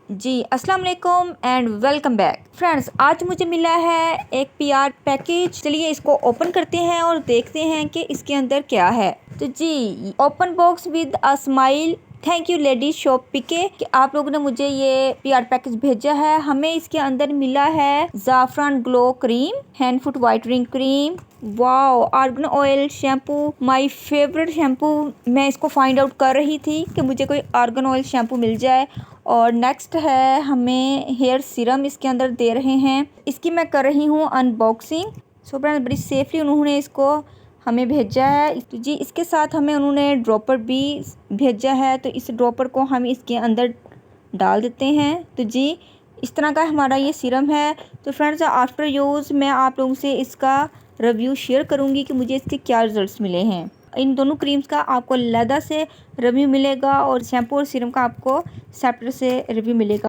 जी अस्सलाम वालेकुम and welcome back friends. आज मुझे मिला है एक पीआर पैकेज। चलिए इसको ओपन करते हैं और देखते हैं कि इसके अंदर क्या है। तो जी open box with a smile. Thank you ladies shop PK कि आप लोगों ने मुझे ये पीआर पैकेज भेजा है। हमें इसके अंदर मिला है ज़ाफ़रान glow cream, hand foot whitening cream, wow argan oil shampoo, my favourite shampoo. मैं इसको फाइंड आउट कर रही थी कि मुझे कोई आर्गन ऑयल शैम्पू मिल जाए। और नेक्स्ट है हमें हेयर सीरम इसके अंदर दे रहे हैं। इसकी मैं कर रही हूँ अनबॉक्सिंग। सो फ्रेंड्स बड़ी सेफली उन्होंने इसको हमें भेजा है। तो जी इसके साथ हमें उन्होंने ड्रॉपर भी भेजा है। तो इस ड्रॉपर को हम इसके अंदर डाल देते हैं। तो जी इस तरह का हमारा ये सीरम है। तो फ्रेंड्स आफ्टर यूज़ मैं आप लोगों से इसका रिव्यू शेयर करूँगी कि मुझे इसके क्या रिज़ल्ट्स मिले हैं। इन दोनों क्रीम्स का आपको अलहदा से रिव्यू मिलेगा और शैम्पू और सीरम का आपको सेपरेट से रिव्यू मिलेगा।